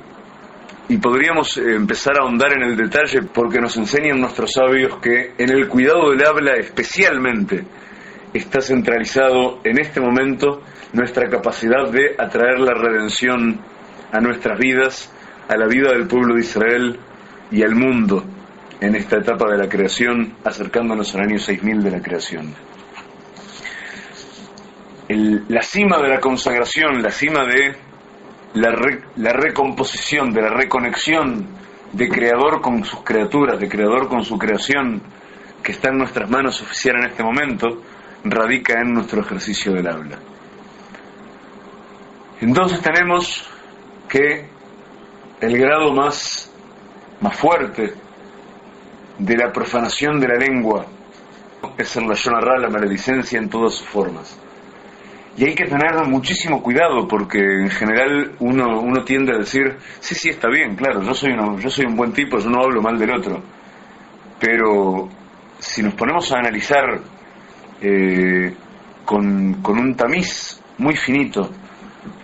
y podríamos empezar a ahondar en el detalle, porque nos enseñan nuestros sabios que en el cuidado del habla especialmente está centralizado en este momento nuestra capacidad de atraer la redención a nuestras vidas, a la vida del pueblo de Israel y al mundo en esta etapa de la creación, acercándonos al año 6000 de la creación. La cima de la consagración, la cima de la recomposición, de la reconexión de Creador con sus criaturas, de Creador con su creación, que está en nuestras manos oficiar en este momento, radica en nuestro ejercicio del habla. Entonces tenemos que el grado más fuerte de la profanación de la lengua es el Lashon Hara, la maledicencia en todas sus formas. Y hay que tener muchísimo cuidado, porque en general uno tiende a decir, sí, está bien, claro, yo soy un buen tipo, yo no hablo mal del otro. Pero si nos ponemos a analizar con un tamiz muy finito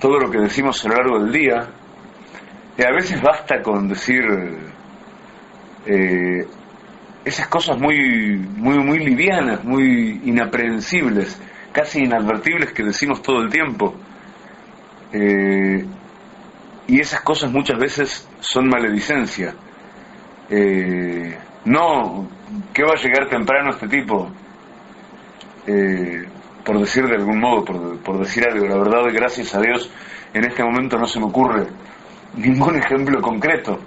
todo lo que decimos a lo largo del día, a veces basta con decir esas cosas muy livianas, muy inaprehensibles, casi inadvertibles, que decimos todo el tiempo, y esas cosas muchas veces son maledicencia. No, ¿qué va a llegar temprano este tipo? Por decir de algún modo, por decir algo. La verdad, gracias a Dios, en este momento no se me ocurre ningún ejemplo concreto,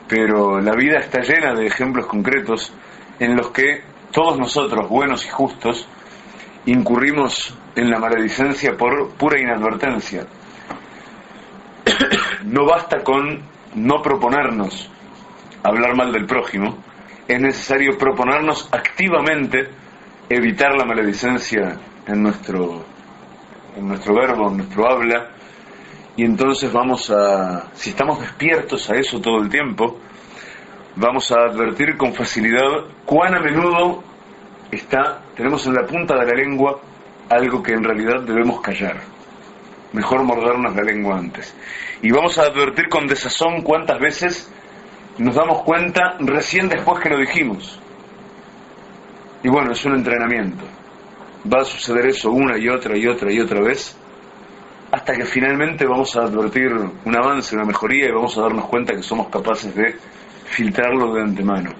pero la vida está llena de ejemplos concretos en los que todos nosotros, buenos y justos, incurrimos en la maledicencia por pura inadvertencia. No basta con no proponernos hablar mal del prójimo, es necesario proponernos activamente evitar la maledicencia en nuestro verbo, en nuestro habla, y entonces si estamos despiertos a eso todo el tiempo, vamos a advertir con facilidad cuán a menudo tenemos en la punta de la lengua algo que en realidad debemos callar. Mejor mordernos la lengua antes. Y vamos a advertir con desazón cuántas veces nos damos cuenta recién después que lo dijimos. Y bueno, es un entrenamiento. Va a suceder eso una y otra vez, hasta que finalmente vamos a advertir un avance, una mejoría, y vamos a darnos cuenta que somos capaces de filtrarlo de antemano.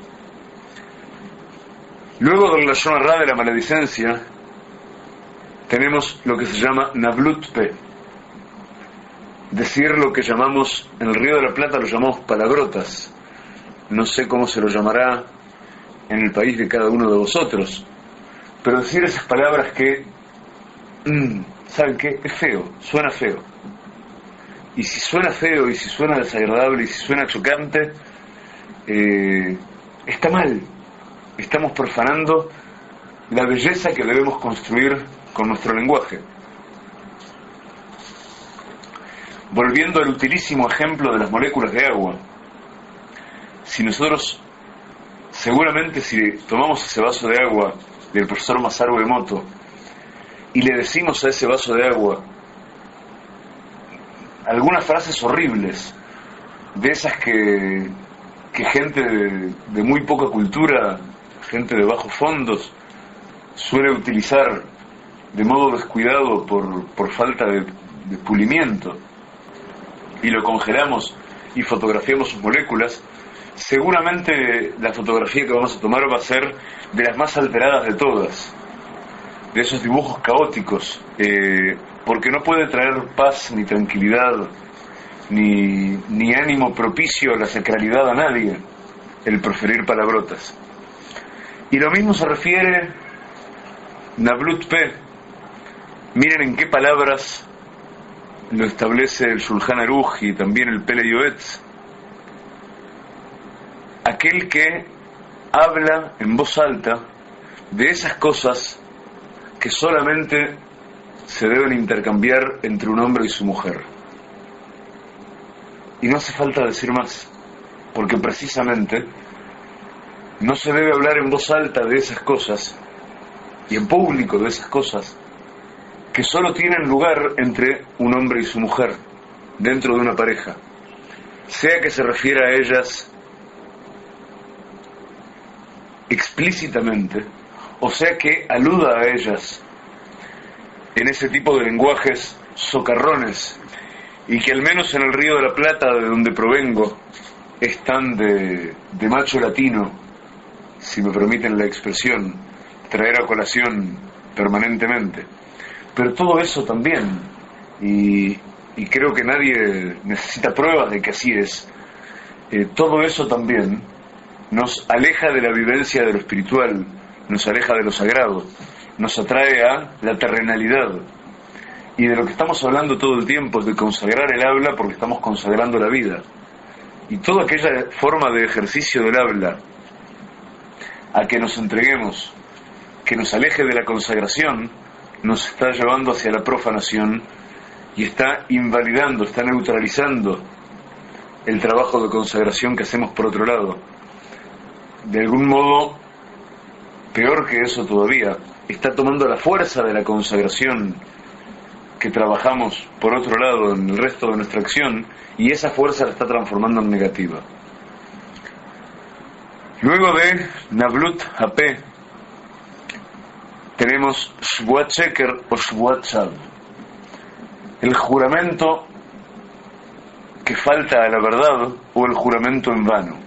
Luego del lashon hara, de la maledicencia, tenemos lo que se llama nablut pe. Decir lo que llamamos, en el Río de la Plata lo llamamos palabrotas. No sé cómo se lo llamará en el país de cada uno de vosotros, pero decir esas palabras que, ¿saben qué? Es feo, suena feo. Y si suena feo, y si suena desagradable, y si suena chocante, está mal. Estamos profanando la belleza que debemos construir con nuestro lenguaje. Volviendo al utilísimo ejemplo de las moléculas de agua, si nosotros, seguramente si tomamos ese vaso de agua del profesor Masaru Emoto y le decimos a ese vaso de agua algunas frases horribles, de esas que gente de muy poca cultura, gente de bajos fondos, suele utilizar de modo descuidado por falta de pulimiento, y lo congelamos y fotografiamos sus moléculas, seguramente la fotografía que vamos a tomar va a ser de las más alteradas de todas, de esos dibujos caóticos, porque no puede traer paz ni tranquilidad ni ánimo propicio a la sacralidad a nadie el proferir palabrotas. Y lo mismo se refiere Nablut Pe. Miren en qué palabras lo establece el Shulchan Aruch y también el Pele Yoetz. Aquel que habla en voz alta de esas cosas que solamente se deben intercambiar entre un hombre y su mujer. Y no hace falta decir más, porque precisamente no se debe hablar en voz alta de esas cosas y en público de esas cosas que solo tienen lugar entre un hombre y su mujer, dentro de una pareja, sea que se refiera a ellas explícitamente, o sea que aluda a ellas en ese tipo de lenguajes socarrones, y que al menos en el Río de la Plata, de donde provengo, están de macho latino, si me permiten la expresión, traer a colación permanentemente. Pero todo eso también, y creo que nadie necesita pruebas de que así es, todo eso también nos aleja de la vivencia de lo espiritual, nos aleja de lo sagrado, nos atrae a la terrenalidad. Y de lo que estamos hablando todo el tiempo es de consagrar el habla, porque estamos consagrando la vida. Y toda aquella forma de ejercicio del habla a que nos entreguemos, que nos aleje de la consagración, nos está llevando hacia la profanación y está invalidando, está neutralizando el trabajo de consagración que hacemos por otro lado. De algún modo, peor que eso todavía, está tomando la fuerza de la consagración que trabajamos por otro lado en el resto de nuestra acción, y esa fuerza la está transformando en negativa. Luego de Nablut Hape tenemos Shvuat Sheker o Shvuat Shav, el juramento que falta a la verdad o el juramento en vano.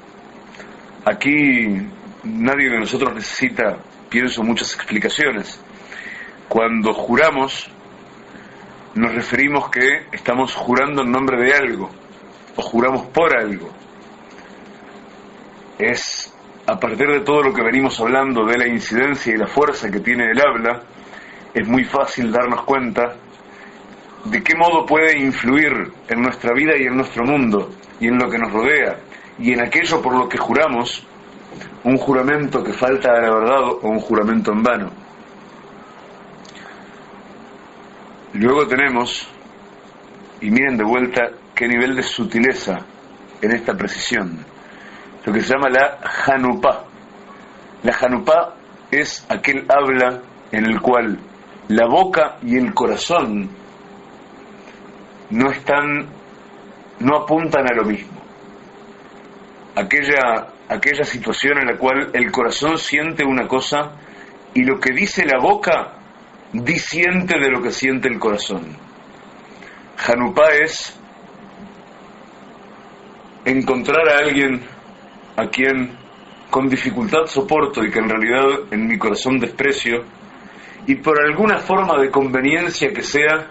Aquí nadie de nosotros necesita, pienso, muchas explicaciones. Cuando juramos, nos referimos que estamos jurando en nombre de algo, o juramos por algo. Es a partir de todo lo que venimos hablando de la incidencia y la fuerza que tiene el habla, es muy fácil darnos cuenta de qué modo puede influir en nuestra vida y en nuestro mundo, y en lo que nos rodea, y en aquello por lo que juramos, un juramento que falta a la verdad o un juramento en vano. Luego tenemos, y miren de vuelta qué nivel de sutileza en esta precisión, lo que se llama la Hanupá. La Hanupá es aquel habla en el cual la boca y el corazón no apuntan a lo mismo. Aquella situación en la cual el corazón siente una cosa y lo que dice la boca disiente de lo que siente el corazón. Hanupá es encontrar a alguien a quien con dificultad soporto y que en realidad en mi corazón desprecio, y por alguna forma de conveniencia que sea,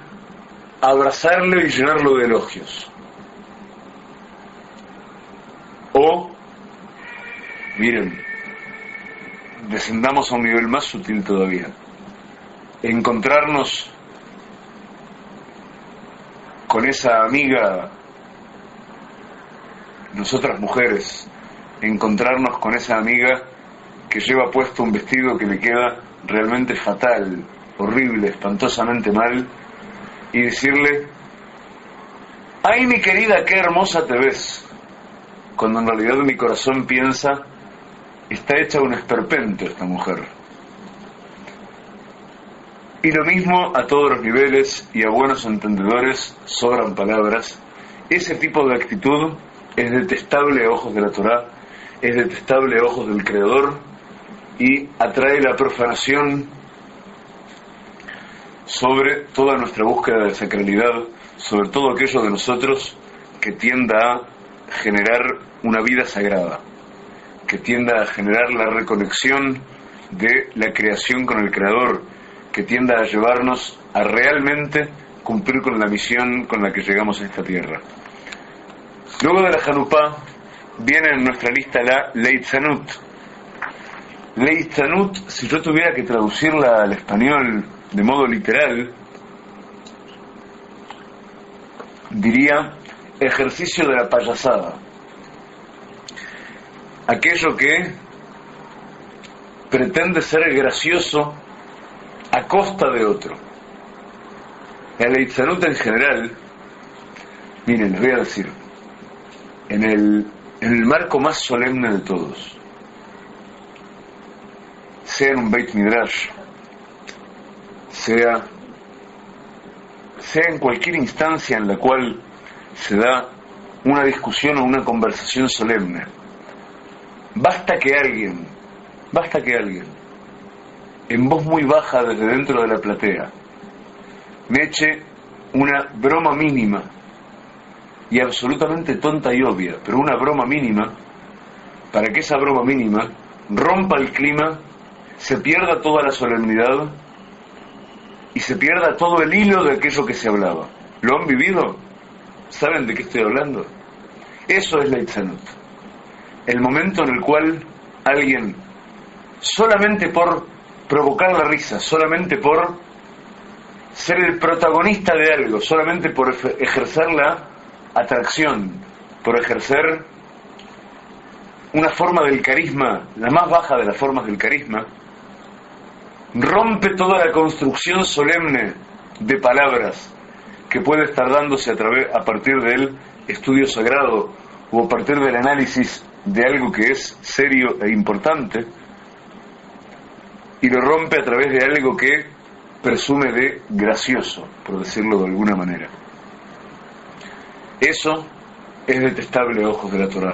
abrazarlo y llenarlo de elogios. O, miren, descendamos a un nivel más sutil todavía, encontrarnos con esa amiga, nosotras mujeres, encontrarnos con esa amiga que lleva puesto un vestido que le queda realmente fatal, horrible, espantosamente mal, y decirle: ¡ay, mi querida, qué hermosa te ves! Cuando en realidad mi corazón piensa: está hecha un esperpento esta mujer. Y lo mismo a todos los niveles, y a buenos entendedores sobran palabras. Ese tipo de actitud es detestable a ojos de la Torá, es detestable a ojos del Creador, y atrae la profanación sobre toda nuestra búsqueda de sacralidad, sobre todo aquello de nosotros que tienda a generar una vida sagrada, que tienda a generar la reconexión de la creación con el Creador, que tienda a llevarnos a realmente cumplir con la misión con la que llegamos a esta tierra. Luego de la Janupá viene en nuestra lista la Leitzanut. Leitzanut, si yo tuviera que traducirla al español de modo literal, diría ejercicio de la payasada. Aquello que pretende ser gracioso a costa de otro. El Leitzanut en general, miren, les voy a decir, en el marco más solemne de todos, sea en un Beit Midrash, sea en cualquier instancia en la cual se da una discusión o una conversación solemne, basta que alguien, en voz muy baja desde dentro de la platea, me eche una broma mínima, y absolutamente tonta y obvia, pero una broma mínima, para que esa broma mínima rompa el clima, se pierda toda la solemnidad y se pierda todo el hilo de aquello que se hablaba. ¿Lo han vivido? ¿Saben de qué estoy hablando? Eso es Leitzanut. El momento en el cual alguien, solamente por provocar la risa, solamente por ser el protagonista de algo, solamente por ejercer la atracción, por ejercer una forma del carisma, la más baja de las formas del carisma, rompe toda la construcción solemne de palabras que puede estar dándose a partir del estudio sagrado o a partir del análisis de algo que es serio e importante, y lo rompe a través de algo que presume de gracioso, por decirlo de alguna manera. Eso es detestable a ojos de la Torá,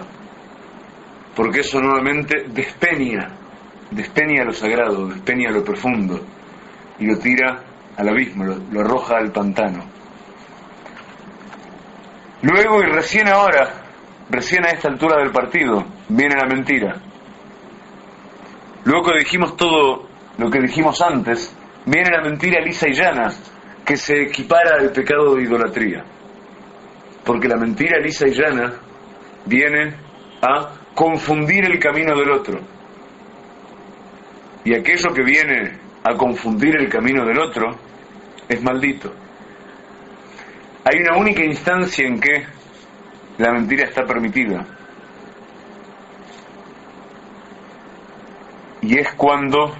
porque eso nuevamente despeña lo sagrado, despeña lo profundo y lo tira al abismo, lo arroja al pantano. Luego, y recién a esta altura del partido, viene la mentira. Luego que dijimos todo lo que dijimos antes, viene la mentira lisa y llana, que se equipara al pecado de idolatría. Porque la mentira lisa y llana viene a confundir el camino del otro. Y aquello que viene a confundir el camino del otro es maldito. Hay una única instancia en que la mentira está permitida, y es cuando,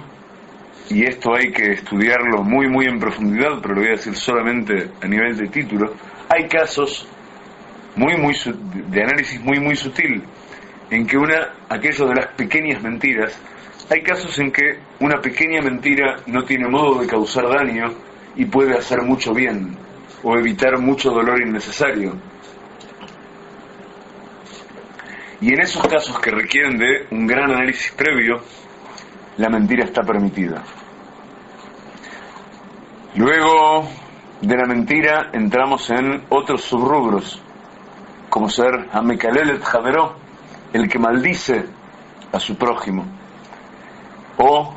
y esto hay que estudiarlo muy muy en profundidad, pero lo voy a decir solamente a nivel de título, hay casos de análisis muy sutil en que aquello de las pequeñas mentiras, hay casos en que una pequeña mentira no tiene modo de causar daño y puede hacer mucho bien o evitar mucho dolor innecesario. Y en esos casos que requieren de un gran análisis previo, la mentira está permitida. Luego de la mentira entramos en otros subrubros, como ser Hamekalelet Javeró, el que maldice a su prójimo. O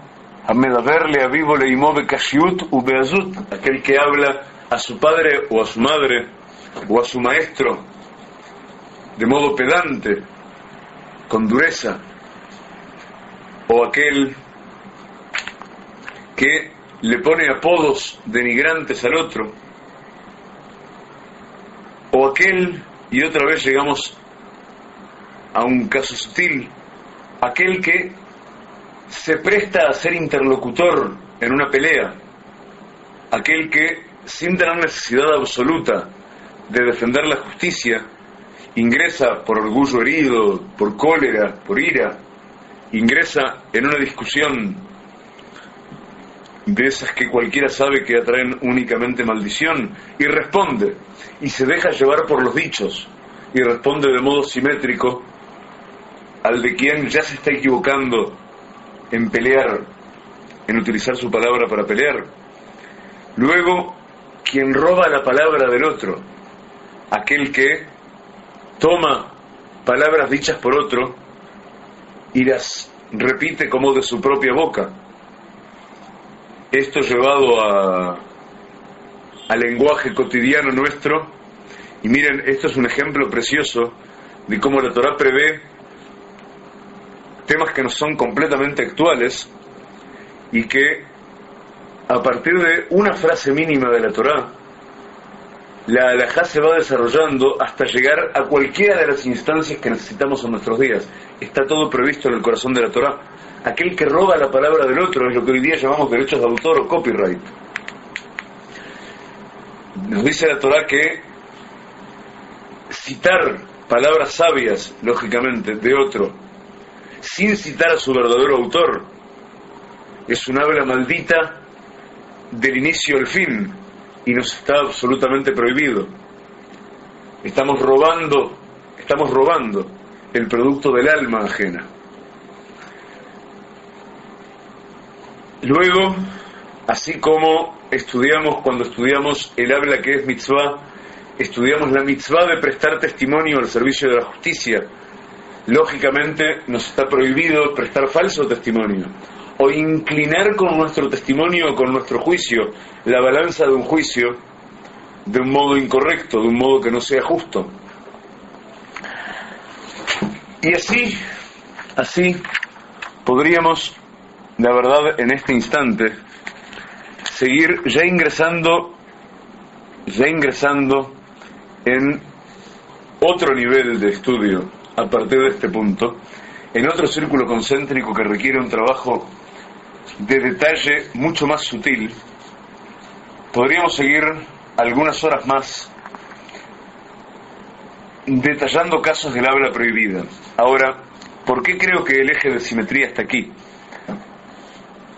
Hamedaverle Avivo Leimo Bekashiut Ubeazut, aquel que habla a su padre o a su madre o a su maestro de modo pedante, con dureza. O aquel que le pone apodos denigrantes al otro. O aquel, y otra vez llegamos a un caso sutil, aquel que se presta a ser interlocutor en una pelea, aquel que, sin tener necesidad absoluta de defender la justicia, ingresa por orgullo herido, por cólera, por ira, ingresa en una discusión de esas que cualquiera sabe que atraen únicamente maldición, y responde, y se deja llevar por los dichos, y responde de modo simétrico al de quien ya se está equivocando en pelear, en utilizar su palabra para pelear. Luego, quien roba la palabra del otro, aquel que toma palabras dichas por otro y las repite como de su propia boca. Esto llevado al lenguaje cotidiano nuestro, y miren, esto es un ejemplo precioso de cómo la Torá prevé temas que nos son completamente actuales y que a partir de una frase mínima de la Torá, la halajá se va desarrollando hasta llegar a cualquiera de las instancias que necesitamos en nuestros días. Está todo previsto en el corazón de la Torá. Aquel que roba la palabra del otro es lo que hoy día llamamos derechos de autor o copyright. Nos dice la Torá que citar palabras sabias, lógicamente, de otro, sin citar a su verdadero autor, es un habla maldita del inicio al fin, y nos está absolutamente prohibido. Estamos robando el producto del alma ajena. Luego, así como cuando estudiamos el habla que es mitzvah, estudiamos la mitzvah de prestar testimonio al servicio de la justicia. Lógicamente nos está prohibido prestar falso testimonio o inclinar con nuestro testimonio o con nuestro juicio la balanza de un juicio de un modo incorrecto, de un modo que no sea justo. Y así podríamos, la verdad, en este instante seguir ya ingresando en otro nivel de estudio a partir de este punto, en otro círculo concéntrico que requiere un trabajo de detalle mucho más sutil. Podríamos seguir algunas horas más detallando casos del habla prohibida. Ahora, ¿por qué creo que el eje de simetría está aquí?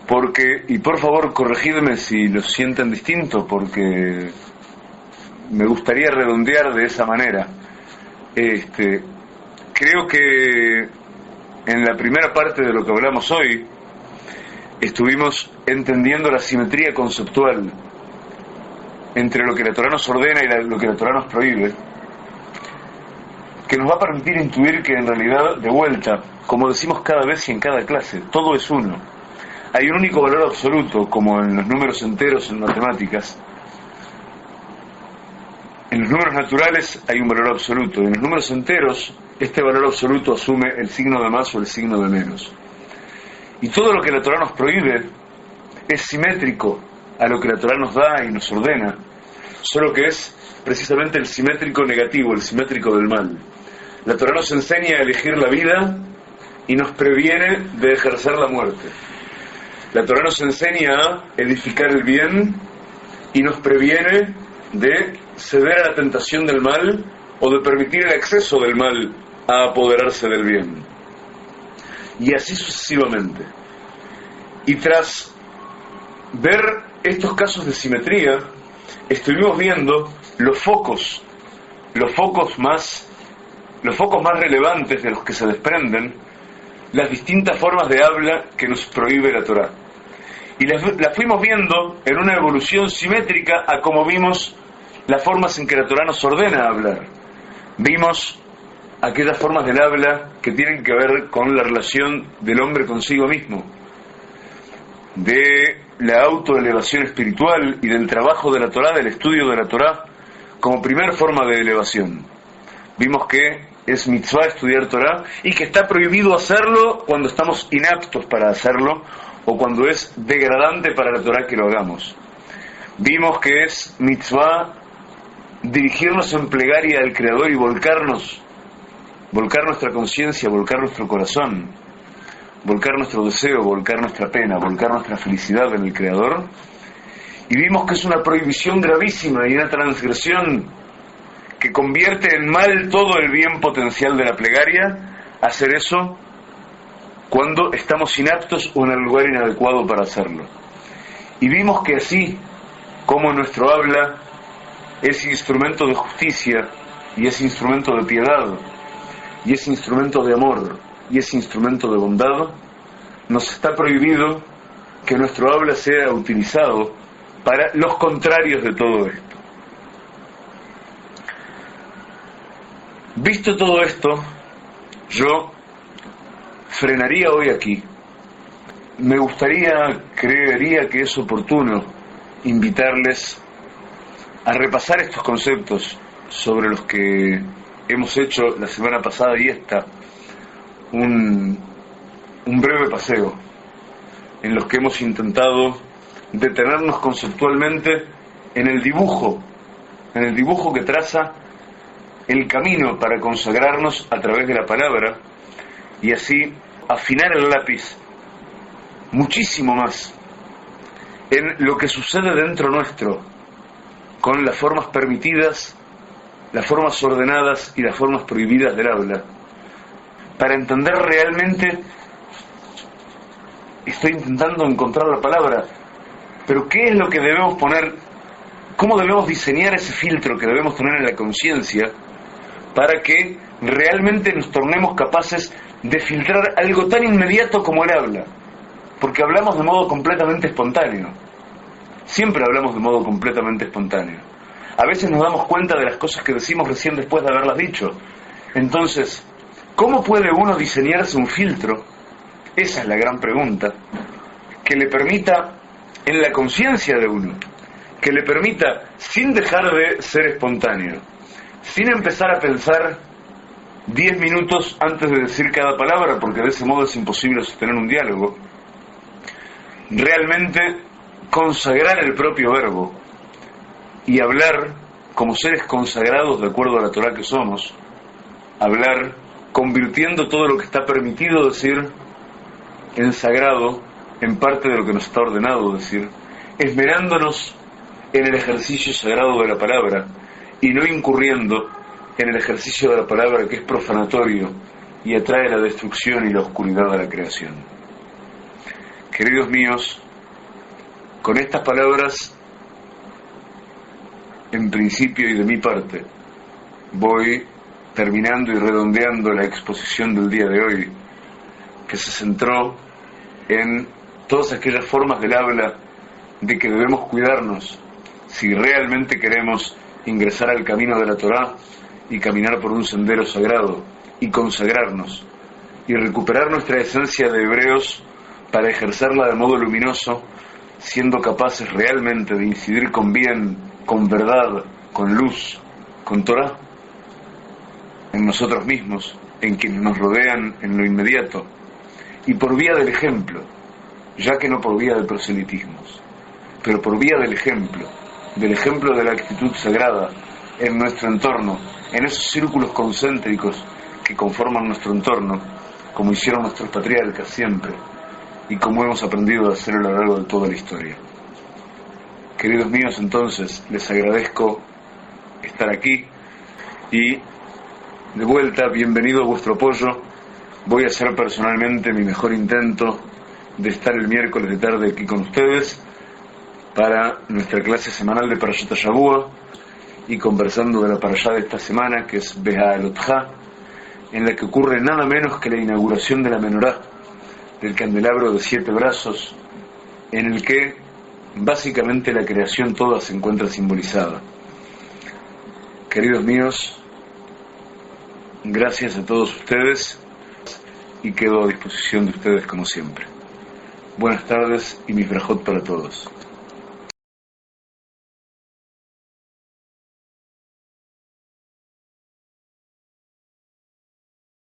Porque, y por favor corregidme si lo sienten distinto, porque me gustaría redondear de esa manera. Creo que en la primera parte de lo que hablamos hoy estuvimos entendiendo la simetría conceptual entre lo que la Torá nos ordena y lo que la Torá nos prohíbe, que nos va a permitir intuir que en realidad, de vuelta, como decimos cada vez y en cada clase, todo es uno. Hay un único valor absoluto, como en los números enteros en matemáticas. En los números naturales hay un valor absoluto, y en los números enteros este valor absoluto asume el signo de más o el signo de menos. Y todo lo que la Torá nos prohíbe es simétrico a lo que la Torá nos da y nos ordena, solo que es precisamente el simétrico negativo, el simétrico del mal. La Torá nos enseña a elegir la vida y nos previene de ejercer la muerte. La Torá nos enseña a edificar el bien y nos previene de ceder a la tentación del mal o de permitir el exceso del mal a apoderarse del bien. Y así sucesivamente. Y tras ver estos casos de simetría, estuvimos viendo los focos más relevantes de los que se desprenden las distintas formas de habla que nos prohíbe la Torá. Y las fuimos viendo en una evolución simétrica a como vimos las formas en que la Torá nos ordena hablar. Vimos aquellas formas del habla que tienen que ver con la relación del hombre consigo mismo, de la autoelevación espiritual y del trabajo de la Torá, del estudio de la Torá, como primer forma de elevación. Vimos que es mitzvah estudiar Torá y que está prohibido hacerlo cuando estamos inaptos para hacerlo o cuando es degradante para la Torá que lo hagamos. Vimos que es mitzvah dirigirnos en plegaria al Creador y volcar nuestra conciencia, volcar nuestro corazón, volcar nuestro deseo, volcar nuestra pena, volcar nuestra felicidad en el Creador. Y vimos que es una prohibición gravísima y una transgresión que convierte en mal todo el bien potencial de la plegaria, hacer eso cuando estamos inaptos o en el lugar inadecuado para hacerlo. Y vimos que así como nuestro habla es instrumento de justicia y es instrumento de piedad y es instrumento de amor y es instrumento de bondad, nos está prohibido que nuestro habla sea utilizado para los contrarios de todo esto. Visto todo esto, yo frenaría hoy aquí. Me creería que es oportuno invitarles a repasar estos conceptos sobre los que hemos hecho la semana pasada y esta un breve paseo, en los que hemos intentado detenernos conceptualmente en el dibujo que traza el camino para consagrarnos a través de la palabra y así afinar el lápiz muchísimo más en lo que sucede dentro nuestro con las formas permitidas, las formas ordenadas y las formas prohibidas del habla, para entender realmente. Estoy intentando encontrar la palabra, pero ¿qué es lo que debemos poner? ¿Cómo debemos diseñar ese filtro que debemos tener en la conciencia para que realmente nos tornemos capaces de filtrar algo tan inmediato como el habla? Porque hablamos de modo completamente espontáneo. Siempre hablamos de modo completamente espontáneo. A veces nos damos cuenta de las cosas que decimos recién después de haberlas dicho. Entonces, ¿cómo puede uno diseñarse un filtro? Esa es la gran pregunta, que le permita, en la conciencia de uno, que le permita, sin dejar de ser espontáneo, sin empezar a pensar 10 minutos antes de decir cada palabra, porque de ese modo es imposible sostener un diálogo, realmente consagrar el propio verbo y hablar como seres consagrados de acuerdo a la Torá que somos, hablar convirtiendo todo lo que está permitido decir en sagrado, en parte de lo que nos está ordenado decir, esmerándonos en el ejercicio sagrado de la palabra y no incurriendo en el ejercicio de la palabra que es profanatorio y atrae la destrucción y la oscuridad a la creación. Queridos míos, con estas palabras, en principio y de mi parte, voy terminando y redondeando la exposición del día de hoy, que se centró en todas aquellas formas del habla de que debemos cuidarnos si realmente queremos ingresar al camino de la Torá y caminar por un sendero sagrado y consagrarnos y recuperar nuestra esencia de hebreos para ejercerla de modo luminoso, siendo capaces realmente de incidir con bien, con verdad, con luz, con Torá, en nosotros mismos, en quienes nos rodean en lo inmediato, y por vía del ejemplo, ya que no por vía de proselitismos, pero por vía del ejemplo de la actitud sagrada en nuestro entorno, en esos círculos concéntricos que conforman nuestro entorno, como hicieron nuestros patriarcas siempre, y como hemos aprendido a hacer a lo largo de toda la historia. Queridos míos, entonces, les agradezco estar aquí y, de vuelta, bienvenido a vuestro apoyo. Voy a hacer personalmente mi mejor intento de estar el miércoles de tarde aquí con ustedes para nuestra clase semanal de Parashat Shavua y conversando de la parashá de esta semana, que es Beha'alotja, en la que ocurre nada menos que la inauguración de la menorá, del candelabro de 7 brazos, en el que básicamente la creación toda se encuentra simbolizada. Queridos míos, Gracias a todos ustedes y quedo a disposición de ustedes como siempre. Buenas tardes y mi brajot para todos.